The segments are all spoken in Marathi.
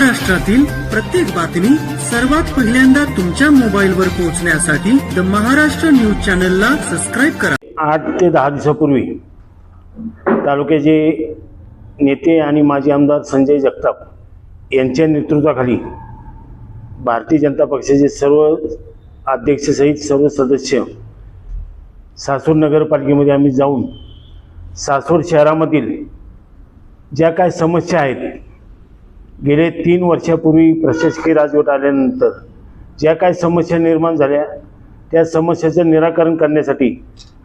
महाराष्ट्रातील प्रत्येक बातमी सर्वात पहिल्यांदा तुमच्या मोबाईलवर पोहोचण्यासाठी द महाराष्ट्र न्यूज चॅनलला सबस्क्राईब करा। 8 ते 10 दिवसापूर्वी तालुक्याचे नेते आणि माजी आमदार संजय जगताप यांच्या नेतृत्वाखाली भारतीय जनता पक्षाचे सर्व अध्यक्षसहित सर्व सदस्य सासवड नगरपालिकेमध्ये आम्ही जाऊन सासवड शहरामधील ज्या काय समस्या आहेत, गेले 3 वर्षापूर्वी प्रशासकीय राजवट आल्यानंतर ज्या काही समस्या निर्माण झाल्या त्या समस्याचं निराकरण करण्यासाठी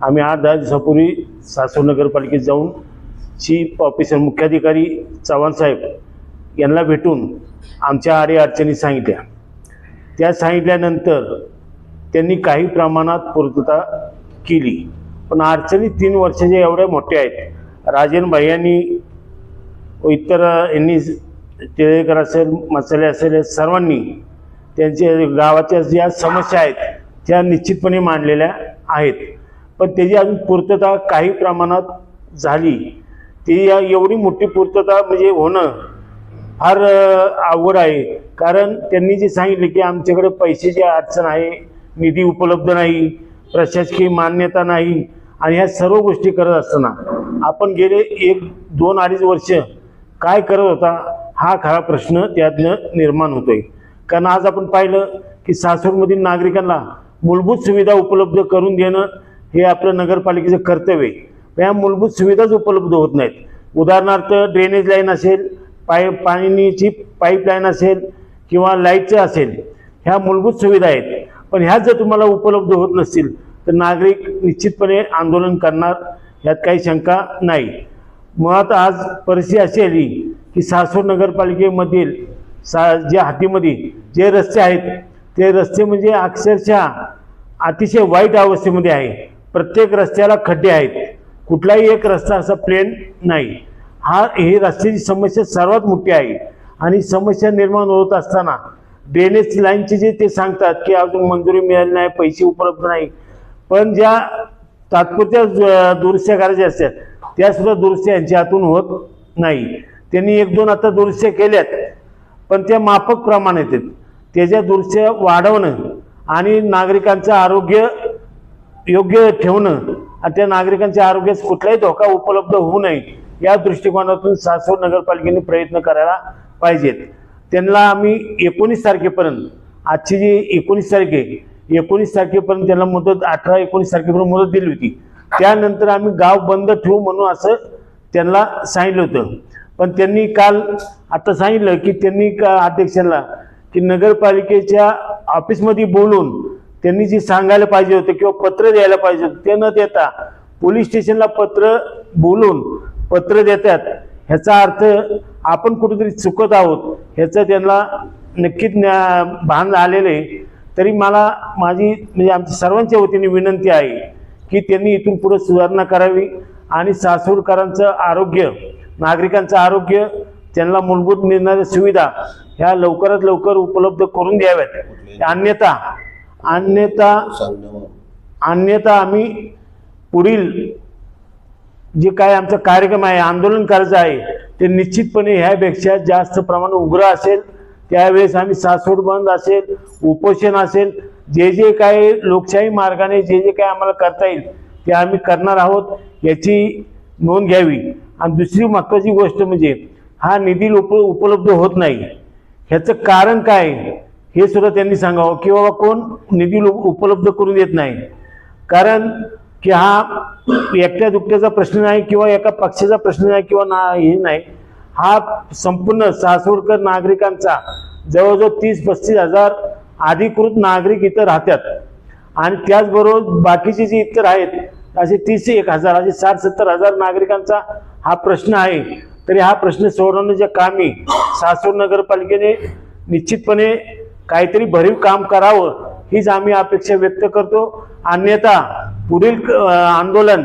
आम्ही 8-10 दिवसापूर्वी सासवड नगरपालिकेत जाऊन चीफ ऑफिसर मुख्याधिकारी चव्हाण साहेब यांना भेटून आमच्या अडीअडचणी सांगितल्या। त्या सांगितल्यानंतर त्यांनी काही प्रमाणात पूर्तता केली, पण अडचणी 3 वर्षाच्या एवढ्या मोठ्या आहेत। राजन भाईंनी इतर यांनी टिळेकर असेल, मसाले असेल, सर्वांनी त्यांच्या गावाच्या ज्या समस्या आहेत त्या निश्चितपणे मांडलेल्या आहेत, पण त्याची अजून पूर्तता काही प्रमाणात झाली। ती एवढी मोठी पूर्तता म्हणजे होणं फार अवघड आहे, कारण त्यांनी जे सांगितले की आमच्याकडे पैशाची अडचण आहे, निधी उपलब्ध नाही, प्रशासकीय मान्यता नाही, आणि ह्या सर्व गोष्टी करत असताना आपण गेले 1, 2, 2.5 वर्ष काय करत होता हा खरा प्रश्न त्यातनं निर्माण होतोय। कारण आज आपण पाहिलं की सासवडमधील नागरिकांना मूलभूत सुविधा उपलब्ध करून देणं हे आपलं नगरपालिकेचं कर्तव्य आहे। या मूलभूत सुविधाच उपलब्ध होत नाहीत। उदाहरणार्थ ड्रेनेज लाईन असेल, पाण्याची पाईपलाईन असेल किंवा लाईटचं असेल, ह्या मूलभूत सुविधा आहेत, पण ह्या जर तुम्हाला उपलब्ध होत नसतील तर नागरिक निश्चितपणे आंदोलन करणार, यात काही शंका नाही। मुळात आज परिस्थिती अशी आली की सासवड नगरपालिकेमधील ज्या हद्दीमध्ये जे रस्ते आहेत ते रस्ते म्हणजे अक्षरशः अतिशय वाईट अवस्थेमध्ये आहे। प्रत्येक रस्त्याला खड्डे आहेत, कुठलाही एक रस्ता असा प्लेन नाही। ही रस्त्याची समस्या सर्वात मोठी आहे, आणि समस्या निर्माण होत असताना ड्रेनेज लाईनचे जे ते सांगतात की अजून मंजुरी मिळाली नाही, पैसे उपलब्ध नाही, पण ज्या तात्पुरत्या दुरुस्त्या करायच्या असतात त्या सुद्धा दुरुस्त्या यांच्या हातून होत नाही। त्यांनी 1-2 आता दुरुस्त्या केल्यात, पण त्या माफक प्रमाणात आहेत। त्याच्या दुरुस्त्या वाढवणं आणि नागरिकांचं आरोग्य योग्य ठेवणं आणि त्या नागरिकांच्या आरोग्यास कुठलाही धोका उपलब्ध होऊ नये या दृष्टिकोनातून सासवड नगरपालिकेने प्रयत्न करायला पाहिजेत। त्यांना आम्ही 19 तारखेपर्यंत, आजची जी 19 तारीख आहे, 19 तारखेपर्यंत त्यांना मुदत, 18-19 तारखेपर्यंत मुदत दिली होती। त्यानंतर आम्ही गाव बंद ठेवू म्हणून असं त्यांना सांगितलं होतं, पण त्यांनी काल आता सांगितलं की त्यांनी अध्यक्षांना की नगरपालिकेच्या ऑफिसमध्ये बोलून त्यांनी जे सांगायला पाहिजे होतं किंवा पत्र द्यायला पाहिजे होतं ते न देता पोलीस स्टेशनला बोलून पत्र देतात, ह्याचा अर्थ आपण कुठेतरी चुकत आहोत ह्याचं त्यांना नक्कीच भान आलेलं आहे। तरी मला माझी म्हणजे आमच्या सर्वांच्या वतीने विनंती आहे की त्यांनी इथून पुढे सुधारणा करावी आणि सासवडकरांचं आरोग्य, नागरिकांचं आरोग्य, त्यांना मूलभूत मिळणाऱ्या सुविधा ह्या लवकरात लवकर उपलब्ध करून द्याव्यात। अन्यथा आम्ही पुढील जे काय आमचा कार्यक्रम आहे, आंदोलन करायचं आहे, ते निश्चितपणे ह्यापेक्षा जास्त प्रमाणात उग्र असेल। त्यावेळेस आम्ही सासवड बंद असेल, उपोषण असेल, जे काय लोकशाही मार्गाने जे काय आम्हाला करता येईल ते आम्ही करणार आहोत, याची नोंद घ्यावी। आणि दुसरी महत्त्वाची गोष्ट म्हणजे हा निधी उपलब्ध होत नाही, ह्याचं कारण काय हे सुद्धा त्यांनी सांगावं की बाबा कोण निधी उपलब्ध करून देत नाही। कारण की हा एकट्या दुकट्याचा प्रश्न नाही किंवा एका पक्षाचा प्रश्न नाही किंवा हे नाही, हा संपूर्ण सासवडकर नागरिकांचा जवळजवळ 30-35 हजार अधिकृत नागरिक इथं राहतात, आणि त्याचबरोबर बाकीचे जे इतर आहेत असे 30-1 हजार, असे 60-70 हजार नागरिकांचा हा प्रश्न आहे। तरी हा प्रश्न सोडवण्याच्या कामी सासवड नगरपालिकेने निश्चितपणे काहीतरी भरीव काम करावं हीच आम्ही अपेक्षा व्यक्त करतो। अन्यथा पुढील आंदोलन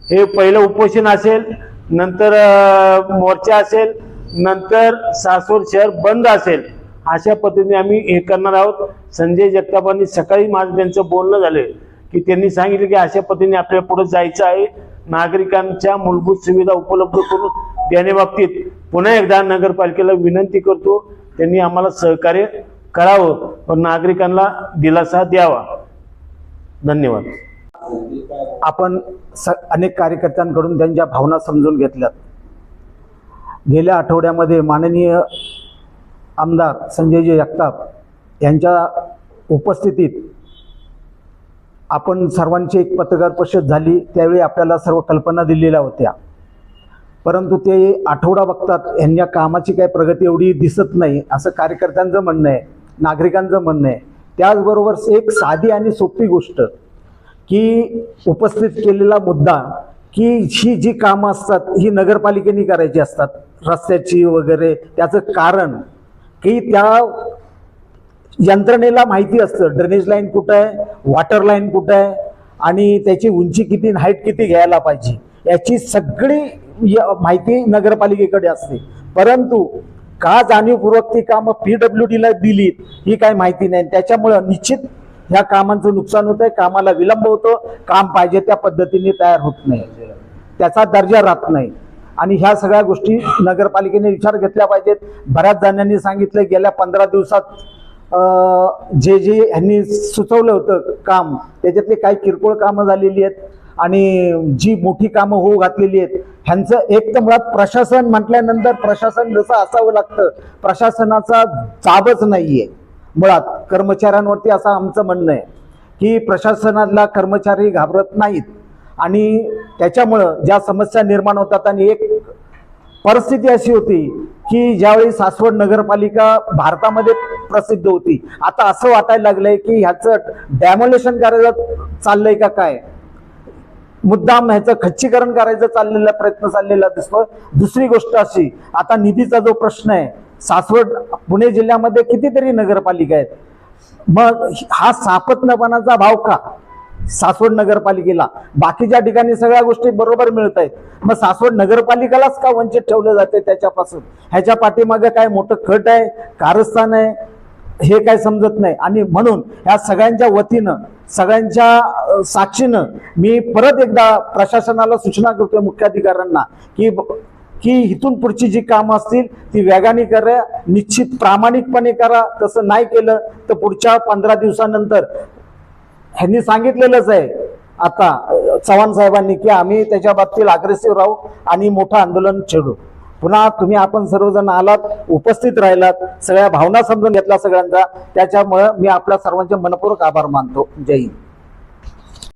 हे पहिलं उपोषण असेल, नंतर मोर्चा असेल, नंतर सासवड शहर बंद असेल, अशा पद्धतीने आम्ही हे करणार आहोत। संजय जगतापांनी सकाळी माझं त्यांचं बोलणं झालं की त्यांनी सांगितलं की अशा पद्धतीने आपल्याला पुढे जायचं आहे, नागरिकांच्या मूलभूत सुविधा उपलब्ध करून देण्याबाबतीत पुन्हा एकदा नगरपालिकेला विनंती करतो। त्यांनी आम्हाला सहकार्य करावं व नागरिकांना दिलासा द्यावा. धन्यवाद. आपण अनेक कार्यकर्त्यांकडून त्यांच्या भावना समजून घेतल्यात. गेल्या आठवड्यामध्ये माननीय आमदार संजयजी जगताप यांच्या उपस्थितीत आपण सर्वांची एक पत्रकार परिषद झाली. त्यावेळी आपल्याला सर्व कल्पना दिलेल्या होत्या, परंतु ते आठवडा बघतात यांच्या कामाची काही प्रगती एवढी दिसत नाही असं कार्यकर्त्यांचं म्हणणं आहे, नागरिकांचं म्हणणं आहे. त्याचबरोबर एक साधी आणि सोपी गोष्ट की उपस्थित केलेला मुद्दा की ही जी कामं असतात ही नगरपालिकेने करायची असतात, रस्त्याची वगैरे. त्याचं कारण की त्या यंत्रणेला माहिती असतं ड्रेनेज लाईन कुठं आहे, वॉटर लाईन कुठं आहे आणि त्याची उंची किती, हाईट किती घ्यायला पाहिजे, याची सगळी माहिती नगरपालिकेकडे असते. परंतु का जाणीवपूर्वक ती कामं PWDला दिली ही काही माहिती नाही. त्याच्यामुळं निश्चित ह्या कामांचं नुकसान होतं आहे, कामाला विलंब होतो, काम पाहिजे त्या पद्धतीने तयार होत नाही, त्याचा दर्जा राहत नाही. आणि ह्या सगळ्या गोष्टी नगरपालिकेने विचार घेतल्या पाहिजेत. बऱ्याच जणांनी सांगितलं गेल्या 15 दिवसात जे ह्यांनी सुचवलं होतं काम, त्याच्यातले काही किरकोळ कामं झालेली आहेत आणि जी मोठी कामं होऊ घातलेली आहेत ह्यांचं एक तर मुळात प्रशासन म्हटल्यानंतर प्रशासन जसं असावं लागतं, प्रशासनाचा जाबच नाहीये मुळात कर्मचाऱ्यांवरती, असं आमचं म्हणणं आहे की प्रशासनाला कर्मचारी घाबरत नाहीत आणि त्याच्यामुळं ज्या समस्या निर्माण होतात. आणि एक परिस्थिती अशी होती की ज्यावेळी सासवड नगरपालिका भारतामध्ये प्रसिद्ध होती, आता असं वाटायला लागलंय की ह्याचं डॅमोलेशन करायचं चाललंय का काय, मुद्दाम ह्याचं खच्चीकरण करायचं चाललेला प्रयत्न चाललेला दिसतो. दुसरी गोष्ट अशी, आता निधीचा जो प्रश्न आहे, सासवड पुणे जिल्ह्यामध्ये कितीतरी नगरपालिका आहेत, मग हा सापत्नपणाचा भाव का सासवड नगरपालिकेला? बाकीच्या ठिकाणी सगळ्या गोष्टी बरोबर मिळत आहेत, मग सासवड नगरपालिकेलाच का वंचित ठेवलं जाते त्याच्यापासून? ह्याच्या पाठीमागे काय मोठं कट आहे, कारस्थान आहे, हे काय समजत नाही. आणि म्हणून ह्या सगळ्यांच्या वतीनं, सगळ्यांच्या साक्षीनं मी परत एकदा प्रशासनाला सूचना करतोय, मुख्याधिकाऱ्यांना, की इथून पुढची जी कामं असतील ती वेगाने करा, निश्चित प्रामाणिकपणे करा. तसं नाही केलं तर पुढच्या 15 दिवसानंतर ह्यांनी सांगितलेलंच आहे आता चव्हाण साहेबांनी की आम्ही त्याच्या बाबतीत अग्रेसिव्ह राहू आणि मोठं आंदोलन छेडू. पुन्हा तुम्ही आपण सर्वजण आलात, उपस्थित राहिलात, सगळ्या भावना समजून घेतल्या सगळ्यांचा, त्याच्यामुळे मी आपल्या सर्वांचे मनपूर्वक आभार मानतो. जय हिंद.